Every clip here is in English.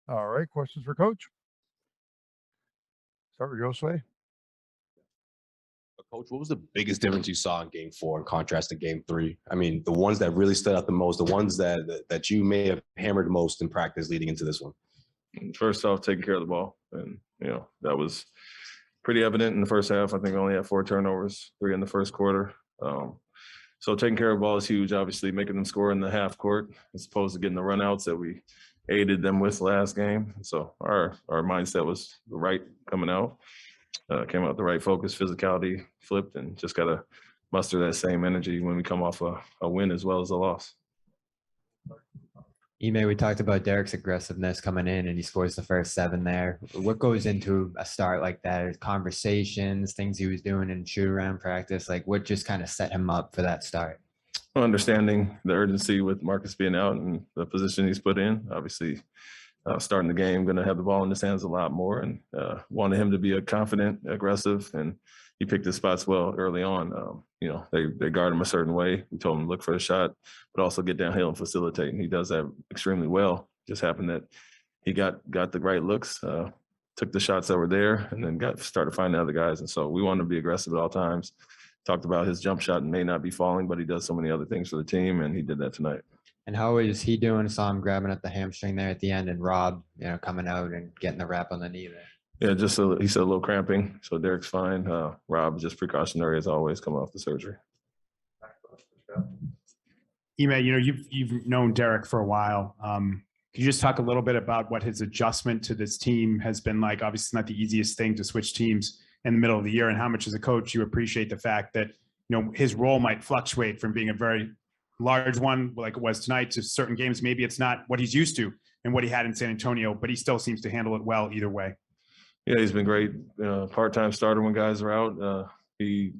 All right, questions for Coach? Start with Josue. Coach, what was the biggest difference you saw in Game 4 in contrast to Game 3? I mean, the ones that really stood out the most, the ones that you may have hammered most in practice leading into this one. First off, taking care of the ball, and that was pretty evident in the first half. I think we only had 4 turnovers, 3 in the first quarter. So taking care of the ball is huge. Obviously, making them score in the half court as opposed to getting the runouts that we aided them with last game. So our mindset was right coming out. Came out with the right focus, physicality, flipped, and just got to muster that same energy when we come off a win as well as a loss. Ime, we talked about Derrick's aggressiveness coming in and he scores the first 7 there. What goes into a start like that? Conversations, things he was doing in shoot around practice, like what just kind of set him up for that start? Understanding the urgency with Marcus being out and the position he's put in, obviously starting the game, going to have the ball in his hands a lot more, and wanted him to be a confident, aggressive, and he picked his spots well early on. They guard him a certain way. We told him to look for a shot, but also get downhill and facilitate, and he does that extremely well. Just happened that he got the right looks, took the shots that were there, and then started finding other guys. And so we want to be aggressive at all times. Talked about his jump shot may not be falling, but he does so many other things for the team, and he did that tonight. And how is he doing? Saw him grabbing at the hamstring there at the end, and Rob, coming out and getting the wrap on the knee there. Yeah, he said a little cramping, so Derrick's fine. Rob, just precautionary as always, coming off the surgery. Ime, you've known Derrick for a while. Can you just talk a little bit about what his adjustment to this team has been like? Obviously, it's not the easiest thing to switch teams in the middle of the year, and how much as a coach you appreciate the fact that his role might fluctuate from being a very large one like it was tonight to certain games. Maybe it's not what he's used to and what he had in San Antonio, but he still seems to handle it well either way. Yeah, he's been great. Part-time starter when guys are out. He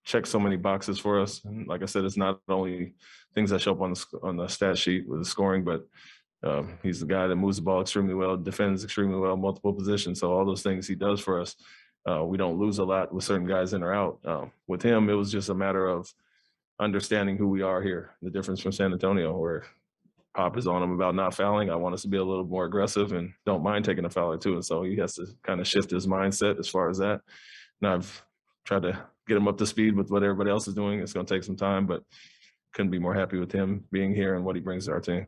checks so many boxes for us. And like I said, it's not only things that show up on the stat sheet with the scoring, but he's the guy that moves the ball extremely well, defends extremely well, multiple positions. So all those things he does for us, we don't lose a lot with certain guys in or out. With him, it was just a matter of understanding who we are here, the difference from San Antonio, where Pop is on him about not fouling. I want us to be a little more aggressive and don't mind taking a foul or two. And so he has to kind of shift his mindset as far as that. And I've tried to get him up to speed with what everybody else is doing. It's going to take some time, but couldn't be more happy with him being here and what he brings to our team.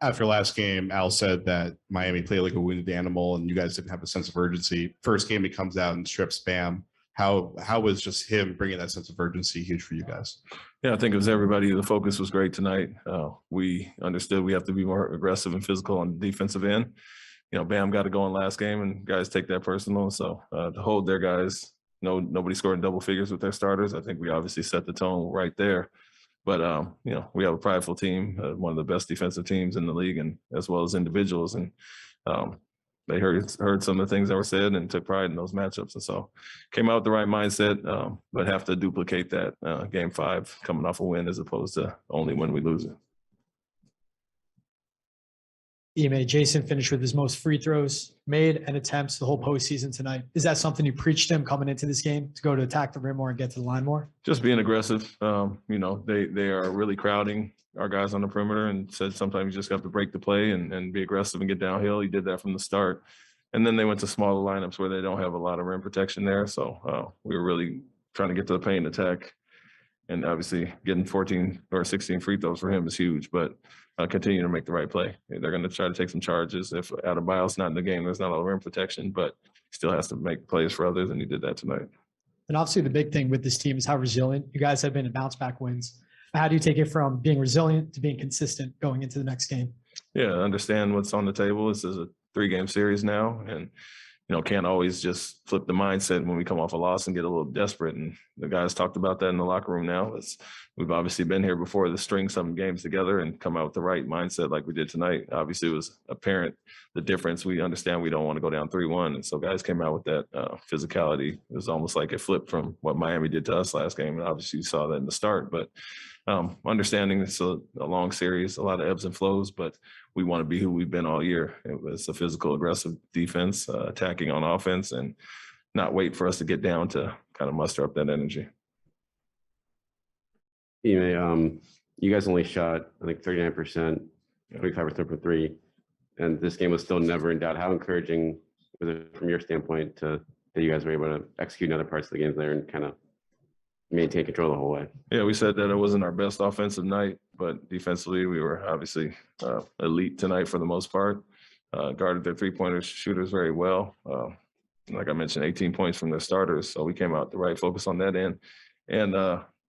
After last game, Al said that Miami played like a wounded animal and you guys didn't have a sense of urgency. First game, he comes out and strips Bam. How was just him bringing that sense of urgency huge for you guys? Yeah, I think it was everybody. The focus was great tonight. We understood we have to be more aggressive and physical on the defensive end. Bam got to go in last game, and guys take that personal. So to hold their guys, nobody scored in double figures with their starters. I think we obviously set the tone right there. But we have a prideful team, one of the best defensive teams in the league, and as well as individuals. And they heard some of the things that were said and took pride in those matchups. And so came out with the right mindset, but have to duplicate that Game 5 coming off a win as opposed to only when we lose it. Ime, Jason finished with his most free throws made and attempts the whole postseason tonight. Is that something you preached him coming into this game, to go to attack the rim more and get to the line more? Just being aggressive. They are really crowding our guys on the perimeter, and said sometimes you just have to break the play and be aggressive and get downhill. He did that from the start. And then they went to smaller lineups where they don't have a lot of rim protection there. So we were really trying to get to the paint attack. And obviously getting 14 or 16 free throws for him is huge, but continue to make the right play. They're going to try to take some charges. If Adebayo's not in the game, there's not a lot of rim protection, but still has to make plays for others, and he did that tonight. And obviously the big thing with this team is how resilient you guys have been in bounce back wins. How do you take it from being resilient to being consistent going into the next game? Yeah, understand what's on the table. This is a 3-game series now, and can't always just flip the mindset when we come off a loss and get a little desperate. And the guys talked about that in the locker room now. We've obviously been here before to string some games together and come out with the right mindset like we did tonight. Obviously, it was apparent the difference. We understand we don't want to go down 3-1. And so guys came out with that physicality. It was almost like it flipped from what Miami did to us last game. And obviously you saw that in the start. But understanding it's a long series, a lot of ebbs and flows, but we want to be who we've been all year. It was a physical, aggressive defense, attacking on offense, and not wait for us to get down to kind of muster up that energy. You guys only shot, I think, 39%, 25% from 3. and this game was still never in doubt. How encouraging was it from your standpoint that you guys were able to execute in other parts of the game there and kind of maintain control the whole way? Yeah, we said that it wasn't our best offensive night, but defensively we were obviously elite tonight for the most part. Guarded their three-pointer shooters very well. Like I mentioned, 18 points from their starters. So we came out the right focus on that end. And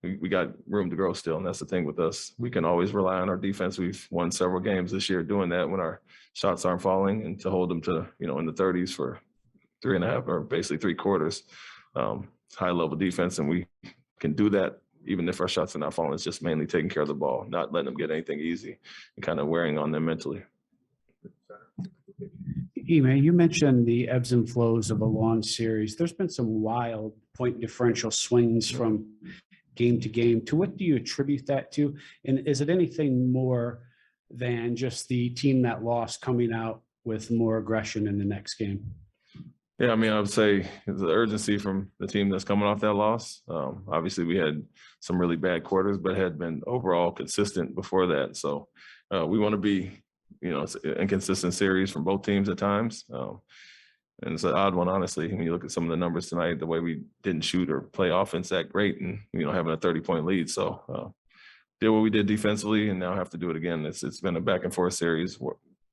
we got room to grow still. And that's the thing with us. We can always rely on our defense. We've won several games this year doing that when our shots aren't falling, and to hold them to, in the 30s for 3.5 or basically 3 quarters. High level defense. And we can do that even if our shots are not falling. It's just mainly taking care of the ball, not letting them get anything easy and kind of wearing on them mentally. Ime, you mentioned the ebbs and flows of a long series. There's been some wild point differential swings from game to game. To what do you attribute that to? And is it anything more than just the team that lost coming out with more aggression in the next game? Yeah, I mean, I would say the urgency from the team that's coming off that loss. Obviously, we had some really bad quarters, but had been overall consistent before that. So we want to be, it's an inconsistent series from both teams at times. And it's an odd one, honestly. When you look at some of the numbers tonight, the way we didn't shoot or play offense that great and, having a 30-point lead. So did what we did defensively and now have to do it again. It's been a back and forth series,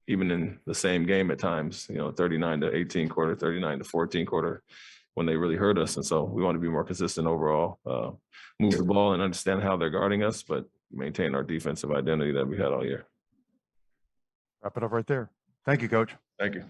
even in the same game at times, 39-18 quarter, 39-14 quarter, when they really hurt us. And so we want to be more consistent overall, move the ball and understand how they're guarding us, but maintain our defensive identity that we had all year. Wrap it up right there. Thank you, Coach. Thank you.